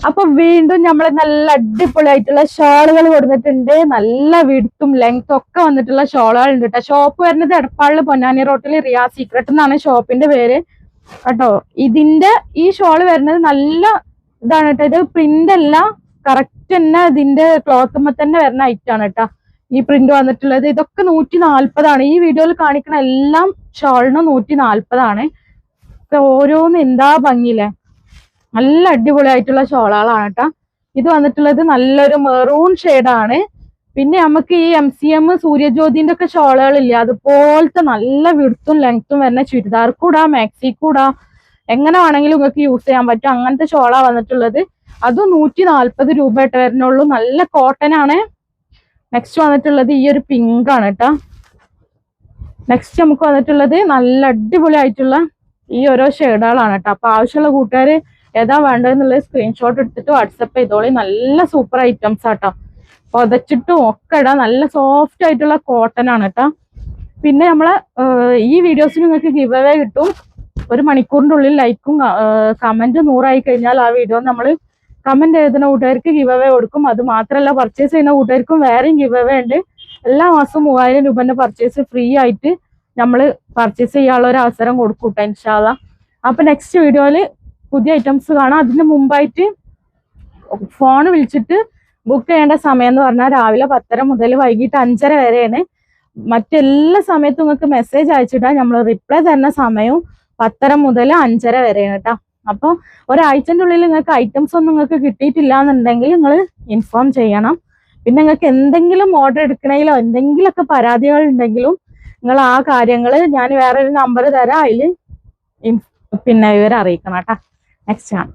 അപ്പൊ വീണ്ടും നമ്മള് നല്ല അടിപൊളിയായിട്ടുള്ള ഷോളുകൾ കൊടുത്തിട്ടുണ്ട്. നല്ല വിടുത്തും ലെങ്ത്തും ഒക്കെ വന്നിട്ടുള്ള ഷോളുകൾ ഉണ്ട് കേട്ടോ. ഷോപ്പ് വരുന്നത് എടപ്പാളില് പൊന്നാനി റോട്ടില് റിയാ സീക്രട്ട് എന്നാണ് ഷോപ്പിന്റെ പേര് കേട്ടോ. ഇതിന്റെ ഈ ഷോള് വരുന്നത് നല്ല ഇതാണ് കേട്ടോ. ഇത് പ്രിന്റ് അല്ല, കറക്റ്റ് തന്നെ ഇതിന്റെ ക്ലോത്തുമ്മ തന്നെ വരുന്ന ഐറ്റാണ് കേട്ടോ ഈ പ്രിന്റ് വന്നിട്ടുള്ളത്. ഇതൊക്കെ 140 ഈ വീഡിയോയിൽ കാണിക്കുന്ന എല്ലാം ഷോളിന് 140. ഓരോന്ന് എന്താ ഭംഗിയില്ലേ, നല്ല അടിപൊളിയായിട്ടുള്ള ഷോളുകളാണ് കേട്ടോ. ഇത് വന്നിട്ടുള്ളത് നല്ലൊരു മെറൂൺ ഷെയ്ഡാണ്. പിന്നെ നമുക്ക് ഈ MCM സൂര്യജ്യോതിന്റെ ഒക്കെ ഷോളുകളില്ലേ, അതുപോലത്തെ നല്ല വിടുത്തും ലെങ്ത്തും വരുന്ന ചുരിദാർ കൂടാ മാക്സി കൂടാ എങ്ങനെ വേണമെങ്കിലും നിങ്ങൾക്ക് യൂസ് ചെയ്യാൻ പറ്റും. അങ്ങനത്തെ ഷോളാ വന്നിട്ടുള്ളത്. അതും 140 രൂപ ആയിട്ട് വരുന്നുള്ളൂ. നല്ല കോട്ടൺ ആണ്. നെക്സ്റ്റ് വന്നിട്ടുള്ളത് ഈ ഒരു പിങ്ക് ആണ് കേട്ടോ. നെക്സ്റ്റ് നമുക്ക് വന്നിട്ടുള്ളത് നല്ല അടിപൊളിയായിട്ടുള്ള ഈ ഓരോ ഷെയ്ഡുകളാണ് കേട്ടോ. അപ്പൊ ആവശ്യമുള്ള കൂട്ടുകാര് ഏതാ വേണ്ടതെന്നുള്ളത് സ്ക്രീൻഷോട്ട് എടുത്തിട്ട് വാട്സപ്പ് ചെയ്തോളി. നല്ല സൂപ്പർ ഐറ്റംസ് ആട്ടോ. പൊതച്ചിട്ടും ഒക്കെ ഇടാം. നല്ല സോഫ്റ്റ് ആയിട്ടുള്ള കോട്ടൺ ആണ് കേട്ടോ. പിന്നെ നമ്മളെ ഈ വീഡിയോസിന് നിങ്ങൾക്ക് ഗിവ് അവേ കിട്ടും. 1 മണിക്കൂറിന്റെ ഉള്ളിൽ ലൈക്കും കമന്റ് 100 കഴിഞ്ഞാൽ ആ വീഡിയോ നമ്മൾ കമന്റ് എഴുതുന്ന കൂട്ടുകാർക്ക് ഗിവ് അവേ കൊടുക്കും. അത് മാത്രമല്ല പർച്ചേസ് ചെയ്യുന്ന കൂട്ടുകാർക്കും വേറെയും ഗിവ് അവേ ഉണ്ട്. എല്ലാ മാസവും 3000 രൂപന്റെ പർച്ചേസ് ഫ്രീ ആയിട്ട് നമ്മൾ പർച്ചേസ് ചെയ്യാനുള്ള ഒരു അവസരം കൊടുക്കും കേട്ടോ ഇൻഷാ അല്ലാഹ്. അപ്പൊ നെക്സ്റ്റ് വീഡിയോയില് പുതിയ ഐറ്റംസ് കാണാം. അതിന് മുമ്പായിട്ട് ഫോൺ വിളിച്ചിട്ട് ബുക്ക് ചെയ്യേണ്ട സമയം എന്ന് പറഞ്ഞാൽ രാവിലെ 10:30 മുതൽ വൈകിട്ട് 5:30 വരെയാണ്. മറ്റെല്ലാ സമയത്തും നിങ്ങൾക്ക് മെസ്സേജ് അയച്ചിട്ടാൽ നമ്മൾ റിപ്ലൈ തരുന്ന സമയവും 10:30 മുതൽ 5:30 വരെയാണ് കേട്ടോ. അപ്പോൾ ഒരാഴ്ചൻ്റെ ഉള്ളിൽ നിങ്ങൾക്ക് ഐറ്റംസ് ഒന്നും നിങ്ങൾക്ക് കിട്ടിയിട്ടില്ല എന്നുണ്ടെങ്കിൽ നിങ്ങൾ ഇൻഫോം ചെയ്യണം. പിന്നെ നിങ്ങൾക്ക് എന്തെങ്കിലും ഓർഡർ എടുക്കണമെങ്കിലോ എന്തെങ്കിലുമൊക്കെ പരാതികൾ ഉണ്ടെങ്കിലും നിങ്ങൾ ആ കാര്യങ്ങൾ ഞാൻ വേറൊരു നമ്പർ തരാം, അതിൽ പിന്നെ ഇവരെ അറിയിക്കണം കേട്ടോ. നെക്സ്റ്റ് ആണ്.